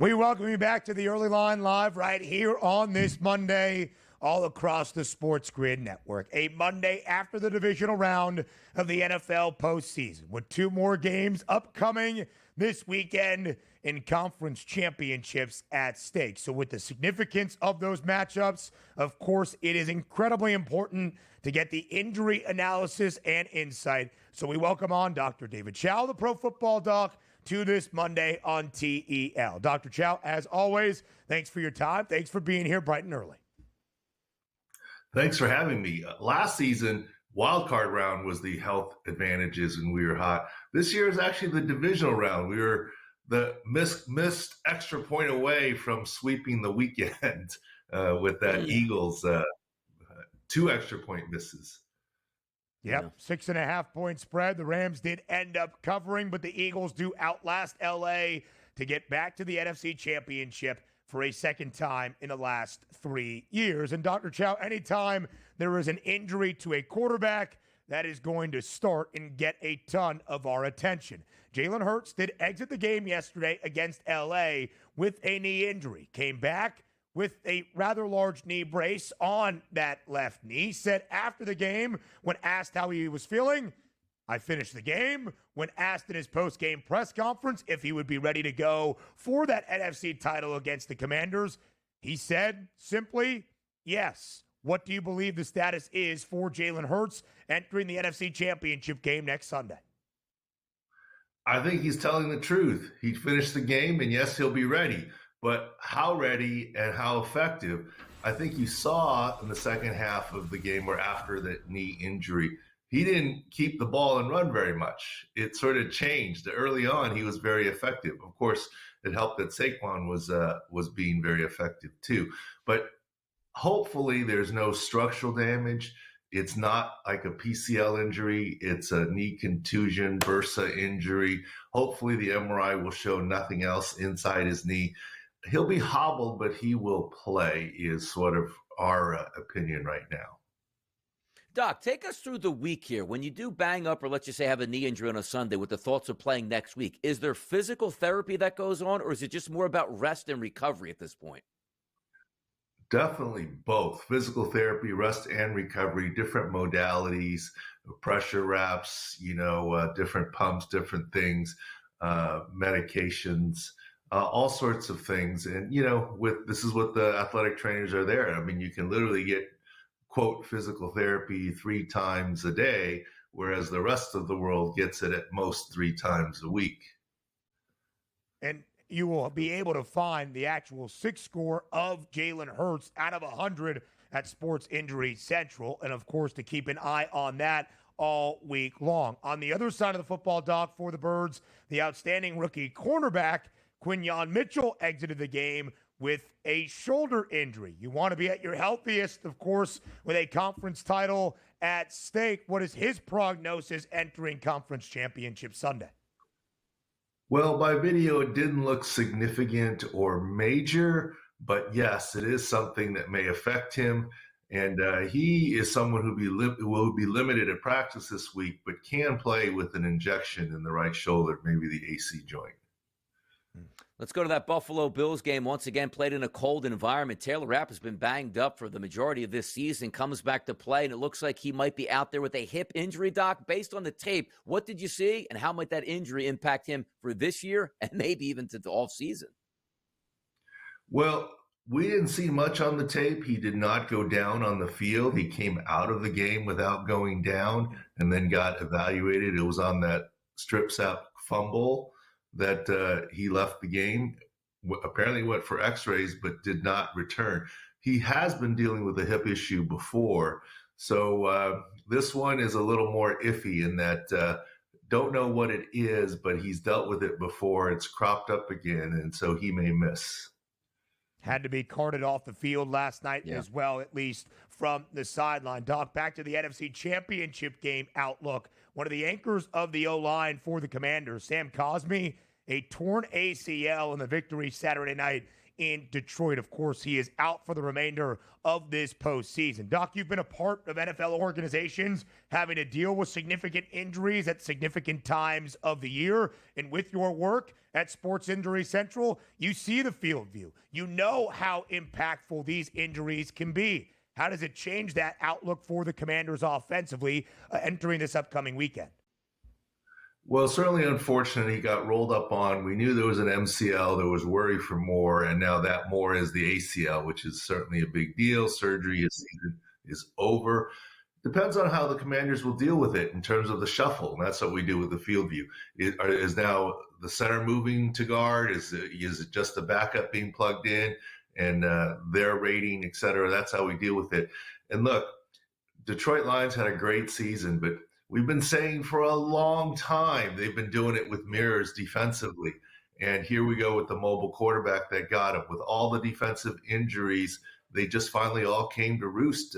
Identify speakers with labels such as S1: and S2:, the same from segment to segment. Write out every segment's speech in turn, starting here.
S1: We welcome you back to the Early Line Live right here on this Monday, all across the SportsGrid network. A Monday after the divisional round of the NFL postseason, with two more games upcoming this weekend in conference championships at stake. So with the significance of those matchups, of course, it is incredibly important to get the injury analysis and insight. So we welcome on Dr. David Chao, the Pro Football Doc, to this Monday on TEL. Dr. Chao, as always, thanks for your time. Thanks for being here bright and early.
S2: Thanks for having me. Last season, Wildcard round was the health advantages and we were hot. This year is actually the divisional round. We were the missed extra point away from sweeping the weekend with that Eagles 2 extra point misses.
S1: Yep, 6.5 point spread. The Rams did end up covering, but the Eagles do outlast LA to get back to the NFC Championship for a second time in the last 3 years. And Dr. Chao, anytime there is an injury to a quarterback, that is going to start and get a ton of our attention. Jalen Hurts did exit the game yesterday against LA with a knee injury. Came back with a rather large knee brace on that left knee. Said after the game, when asked how he was feeling, "I finished the game." When asked in his post-game press conference if he would be ready to go for that NFC title against the Commanders, he said simply, yes. What do you believe the status is for Jalen Hurts entering the NFC Championship game next Sunday?
S2: I think he's telling the truth. He finished the game, and yes, he'll be ready. But how ready and how effective? I think you saw in the second half of the game or after the knee injury, he didn't keep the ball and run very much. It sort of changed. Early on, he was very effective. Of course, it helped that Saquon was being very effective too. But hopefully there's no structural damage. It's not like a PCL injury. It's a knee contusion, bursa injury. Hopefully the MRI will show nothing else inside his knee. He'll be hobbled, but he will play is sort of our opinion right now.
S3: Doc, take us through the week here. When you do bang up or let's just say have a knee injury on a Sunday with the thoughts of playing next week, is there physical therapy that goes on or is it just more about rest and recovery at this point?
S2: Definitely both. Physical therapy, rest and recovery, different modalities, pressure wraps, different pumps, different things, medications, all sorts of things. And, this is what the athletic trainers are there. I mean, you can literally get, quote, physical therapy 3 times a day, whereas the rest of the world gets it at most 3 times a week.
S1: And you will be able to find the actual 6 score of Jalen Hurts out of 100 at Sports Injury Central. And, of course, to keep an eye on that all week long. On the other side of the football, Doc, for the Birds, the outstanding rookie cornerback, Quinyon Mitchell, exited the game with a shoulder injury. You want to be at your healthiest, of course, with a conference title at stake. What is his prognosis entering Conference Championship Sunday?
S2: Well, by video, it didn't look significant or major, but yes, it is something that may affect him. And he is someone who will be limited at practice this week, but can play with an injection in the right shoulder, maybe the AC joint.
S3: Let's go to that Buffalo Bills game. Once again, played in a cold environment. Taylor Rapp has been banged up for the majority of this season, comes back to play, and it looks like he might be out there with a hip injury, Doc. Based on the tape, what did you see, and how might that injury impact him for this year and maybe even to the offseason?
S2: Well, we didn't see much on the tape. He did not go down on the field. He came out of the game without going down and then got evaluated. It was on that strip sack fumble that he left the game, apparently went for x-rays, but did not return. He has been dealing with a hip issue before. So this one is a little more iffy in that don't know what it is, but he's dealt with it before. It's cropped up again, and so he may miss.
S1: Had to be carted off the field last night as well, at least from the sideline. Doc, back to the NFC Championship game outlook. One of the anchors of the O-line for the Commanders, Sam Cosmi, a torn ACL in the victory Saturday night in Detroit. Of course, he is out for the remainder of this postseason. Doc, you've been a part of NFL organizations having to deal with significant injuries at significant times of the year. And with your work at Sports Injury Central, you see the field view. You know how impactful these injuries can be. How does it change that outlook for the Commanders offensively entering this upcoming weekend?
S2: Well, certainly unfortunate he got rolled up on. We knew there was an MCL. There was worry for more, and now that more is the ACL, which is certainly a big deal. Surgery is over. Depends on how the Commanders will deal with it in terms of the shuffle, and that's what we do with the field view. Is now the center moving to guard? Is it just the backup being plugged in and their rating, et cetera? That's how we deal with it. And look, Detroit Lions had a great season, but we've been saying for a long time they've been doing it with mirrors defensively. And here we go with the mobile quarterback that got him. With all the defensive injuries, they just finally all came to roost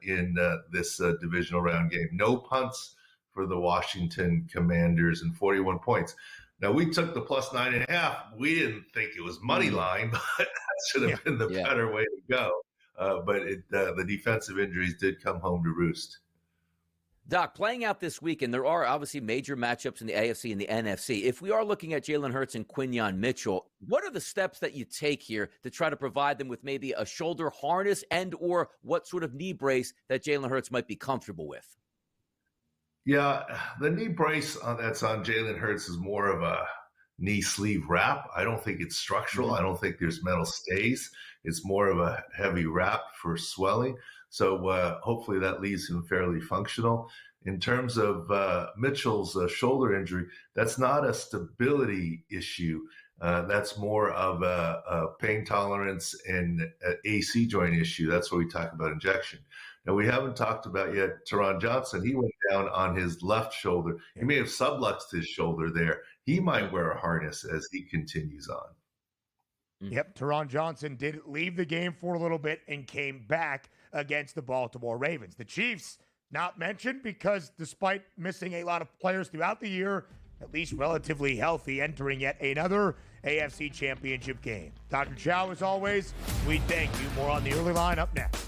S2: in this divisional round game. No punts for the Washington Commanders and 41 points. Now, we took the plus 9.5. We didn't think it was money line, but that should have been the better way to go. But the defensive injuries did come home to roost.
S3: Doc, playing out this weekend, there are obviously major matchups in the AFC and the NFC. If we are looking at Jalen Hurts and Quinyon Mitchell, what are the steps that you take here to try to provide them with maybe a shoulder harness and or what sort of knee brace that Jalen Hurts might be comfortable with?
S2: Yeah, the knee brace that's on Jalen Hurts is more of a knee sleeve wrap. I don't think it's structural. I don't think there's metal stays. It's more of a heavy wrap for swelling. So hopefully that leaves him fairly functional. In terms of Mitchell's shoulder injury, that's not a stability issue. That's more of a pain tolerance and an AC joint issue. That's what we talk about injection. Now, we haven't talked about yet Taron Johnson. He went down on his left shoulder. He may have subluxed his shoulder there. He might wear a harness as he continues on.
S1: Yep, Taron Johnson did leave the game for a little bit and came back against the Baltimore Ravens. The Chiefs, not mentioned because despite missing a lot of players throughout the year, at least relatively healthy, entering yet another AFC Championship game. Dr. Chao, as always, we thank you. More on the early line up next.